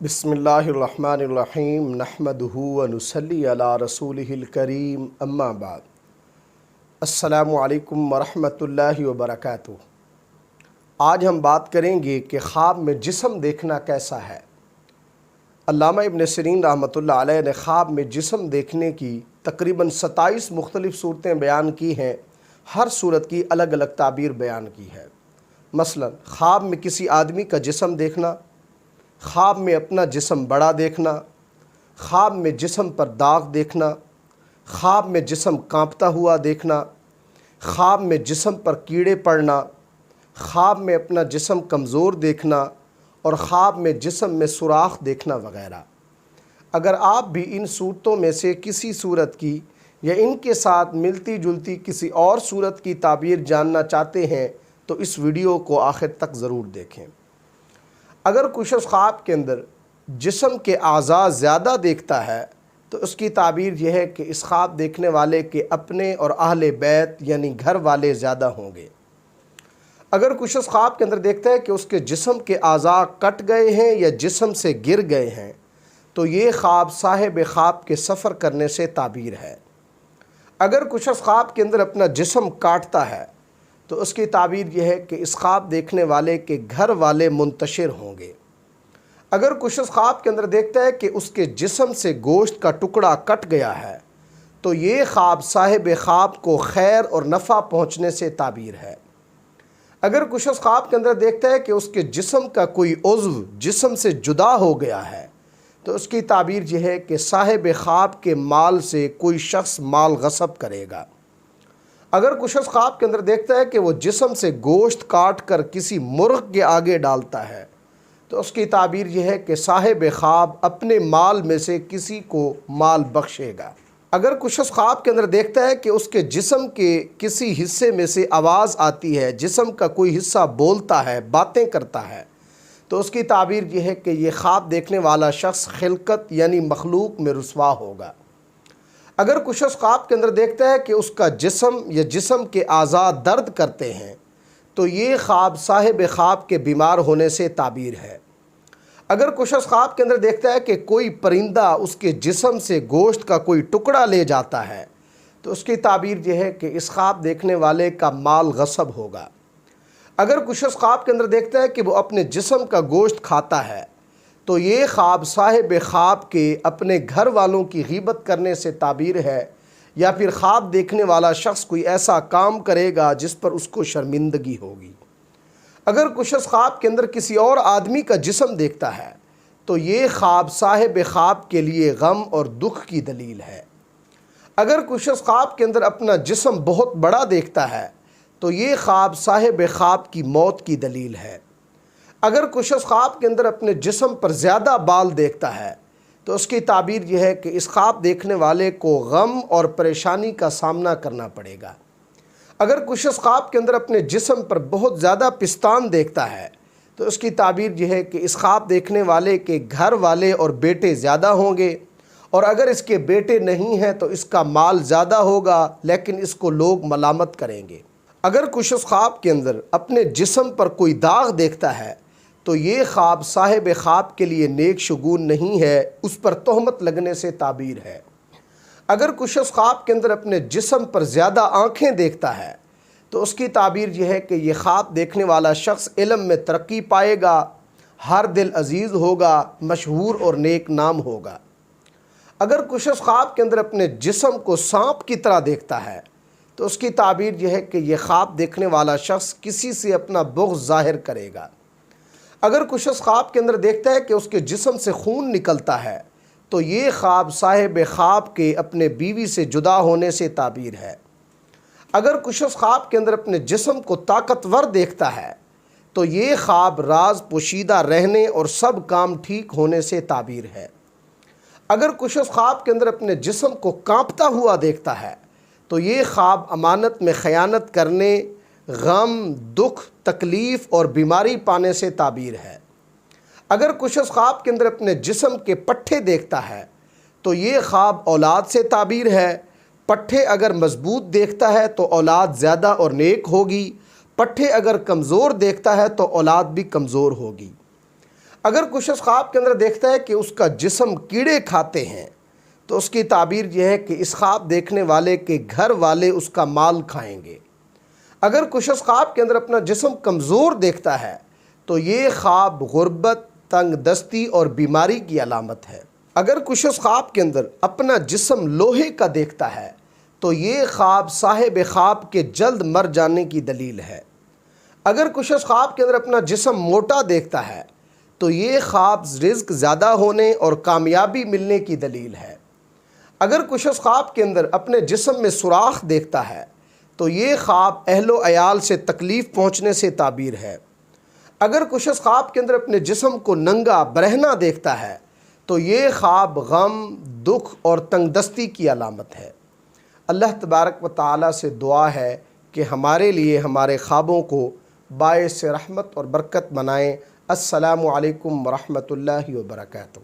بسم اللہ الرحمن الرحیم نحمدہ ونصلی علی رسولہ الکریم اما بعد السلام علیکم ورحمۃ اللہ وبرکاتہ۔ آج ہم بات کریں گے کہ خواب میں جسم دیکھنا کیسا ہے۔ علامہ ابن سیرین رحمۃ اللہ علیہ نے خواب میں جسم دیکھنے کی تقریباً 27 مختلف صورتیں بیان کی ہیں، ہر صورت کی الگ الگ تعبیر بیان کی ہے۔ مثلا خواب میں کسی آدمی کا جسم دیکھنا، خواب میں اپنا جسم بڑا دیکھنا، خواب میں جسم پر داغ دیکھنا، خواب میں جسم کانپتا ہوا دیکھنا، خواب میں جسم پر کیڑے پڑنا، خواب میں اپنا جسم کمزور دیکھنا اور خواب میں جسم میں سوراخ دیکھنا وغیرہ۔ اگر آپ بھی ان صورتوں میں سے کسی صورت کی یا ان کے ساتھ ملتی جلتی کسی اور صورت کی تعبیر جاننا چاہتے ہیں تو اس ویڈیو کو آخر تک ضرور دیکھیں۔ اگر کوئی شخص خواب کے اندر جسم کے اعضاء زیادہ دیکھتا ہے تو اس کی تعبیر یہ ہے کہ اس خواب دیکھنے والے کے اپنے اور اہل بیت یعنی گھر والے زیادہ ہوں گے۔ اگر کوئی شخص خواب کے اندر دیکھتا ہے کہ اس کے جسم کے اعضاء کٹ گئے ہیں یا جسم سے گر گئے ہیں تو یہ خواب صاحب خواب کے سفر کرنے سے تعبیر ہے۔ اگر کوئی شخص خواب کے اندر اپنا جسم کاٹتا ہے تو اس کی تعبیر یہ ہے کہ اس خواب دیکھنے والے کے گھر والے منتشر ہوں گے۔ اگر کوئی شخص خواب کے اندر دیکھتا ہے کہ اس کے جسم سے گوشت کا ٹکڑا کٹ گیا ہے تو یہ خواب صاحب خواب کو خیر اور نفع پہنچنے سے تعبیر ہے۔ اگر کوئی شخص خواب کے اندر دیکھتا ہے کہ اس کے جسم کا کوئی عضو جسم سے جدا ہو گیا ہے تو اس کی تعبیر یہ ہے کہ صاحب خواب کے مال سے کوئی شخص مال غصب کرے گا۔ اگر کوئی شخص خواب کے اندر دیکھتا ہے کہ وہ جسم سے گوشت کاٹ کر کسی مرغ کے آگے ڈالتا ہے تو اس کی تعبیر یہ ہے کہ صاحب خواب اپنے مال میں سے کسی کو مال بخشے گا۔ اگر کوئی شخص خواب کے اندر دیکھتا ہے کہ اس کے جسم کے کسی حصے میں سے آواز آتی ہے، جسم کا کوئی حصہ بولتا ہے، باتیں کرتا ہے تو اس کی تعبیر یہ ہے کہ یہ خواب دیکھنے والا شخص خلقت یعنی مخلوق میں رسوا ہوگا۔ اگر کوئی شخص خواب کے اندر دیکھتا ہے کہ اس کا جسم یا جسم کے اعضاء درد کرتے ہیں تو یہ خواب صاحب خواب کے بیمار ہونے سے تعبیر ہے۔ اگر کوئی شخص خواب کے اندر دیکھتا ہے کہ کوئی پرندہ اس کے جسم سے گوشت کا کوئی ٹکڑا لے جاتا ہے تو اس کی تعبیر یہ ہے کہ اس خواب دیکھنے والے کا مال غصب ہوگا۔ اگر کوئی شخص خواب کے اندر دیکھتا ہے کہ وہ اپنے جسم کا گوشت کھاتا ہے تو یہ خواب صاحب خواب کے اپنے گھر والوں کی غیبت کرنے سے تعبیر ہے، یا پھر خواب دیکھنے والا شخص کوئی ایسا کام کرے گا جس پر اس کو شرمندگی ہوگی۔ اگر کوئی شخص خواب کے اندر کسی اور آدمی کا جسم دیکھتا ہے تو یہ خواب صاحب خواب کے لیے غم اور دکھ کی دلیل ہے۔ اگر کوئی شخص خواب کے اندر اپنا جسم بہت بڑا دیکھتا ہے تو یہ خواب صاحب خواب کی موت کی دلیل ہے۔ اگر کوئی شخص خواب کے اندر اپنے جسم پر زیادہ بال دیکھتا ہے تو اس کی تعبیر یہ ہے کہ اس خواب دیکھنے والے کو غم اور پریشانی کا سامنا کرنا پڑے گا۔ اگر کوئی شخص خواب کے اندر اپنے جسم پر بہت زیادہ پستان دیکھتا ہے تو اس کی تعبیر یہ ہے کہ اس خواب دیکھنے والے کے گھر والے اور بیٹے زیادہ ہوں گے، اور اگر اس کے بیٹے نہیں ہیں تو اس کا مال زیادہ ہوگا لیکن اس کو لوگ ملامت کریں گے۔ اگر کوئی شخص خواب کے اندر اپنے جسم پر کوئی داغ دیکھتا ہے تو یہ خواب صاحب خواب کے لیے نیک شگون نہیں ہے، اس پر تہمت لگنے سے تعبیر ہے۔ اگر کوئی شخص خواب کے اندر اپنے جسم پر زیادہ آنکھیں دیکھتا ہے تو اس کی تعبیر یہ ہے کہ یہ خواب دیکھنے والا شخص علم میں ترقی پائے گا، ہر دل عزیز ہوگا، مشہور اور نیک نام ہوگا۔ اگر کوئی شخص خواب کے اندر اپنے جسم کو سانپ کی طرح دیکھتا ہے تو اس کی تعبیر یہ ہے کہ یہ خواب دیکھنے والا شخص کسی سے اپنا بغض ظاہر کرے گا۔ اگر کوئی شخص خواب کے اندر دیکھتا ہے کہ اس کے جسم سے خون نکلتا ہے تو یہ خواب صاحب خواب کے اپنے بیوی سے جدا ہونے سے تعبیر ہے۔ اگر کوئی شخص خواب کے اندر اپنے جسم کو طاقتور دیکھتا ہے تو یہ خواب راز پوشیدہ رہنے اور سب کام ٹھیک ہونے سے تعبیر ہے۔ اگر کوئی شخص خواب کے اندر اپنے جسم کو کانپتا ہوا دیکھتا ہے تو یہ خواب امانت میں خیانت کرنے، غم، دکھ، تکلیف اور بیماری پانے سے تعبیر ہے۔ اگر کوئی شخص خواب کے اندر اپنے جسم کے پٹھے دیکھتا ہے تو یہ خواب اولاد سے تعبیر ہے۔ پٹھے اگر مضبوط دیکھتا ہے تو اولاد زیادہ اور نیک ہوگی، پٹھے اگر کمزور دیکھتا ہے تو اولاد بھی کمزور ہوگی۔ اگر کوئی شخص خواب کے اندر دیکھتا ہے کہ اس کا جسم کیڑے کھاتے ہیں تو اس کی تعبیر یہ ہے کہ اس خواب دیکھنے والے کے گھر والے اس کا مال کھائیں گے۔ اگر کوئی شخص خواب کے اندر اپنا جسم کمزور دیکھتا ہے تو یہ خواب غربت، تنگ دستی اور بیماری کی علامت ہے۔ اگر کوئی شخص خواب کے اندر اپنا جسم لوہے کا دیکھتا ہے تو یہ خواب صاحب خواب کے جلد مر جانے کی دلیل ہے۔ اگر کوئی شخص خواب کے اندر اپنا جسم موٹا دیکھتا ہے تو یہ خواب رزق زیادہ ہونے اور کامیابی ملنے کی دلیل ہے۔ اگر کوئی شخص خواب کے اندر اپنے جسم میں سوراخ دیکھتا ہے تو یہ خواب اہل و عیال سے تکلیف پہنچنے سے تعبیر ہے۔ اگر کوئی شخص خواب کے اندر اپنے جسم کو ننگا برہنہ دیکھتا ہے تو یہ خواب غم، دکھ اور تنگ دستی کی علامت ہے۔ اللہ تبارک و تعالیٰ سے دعا ہے کہ ہمارے لیے ہمارے خوابوں کو باعث رحمت اور برکت بنائیں۔ السلام علیکم ورحمۃ اللہ وبرکاتہ۔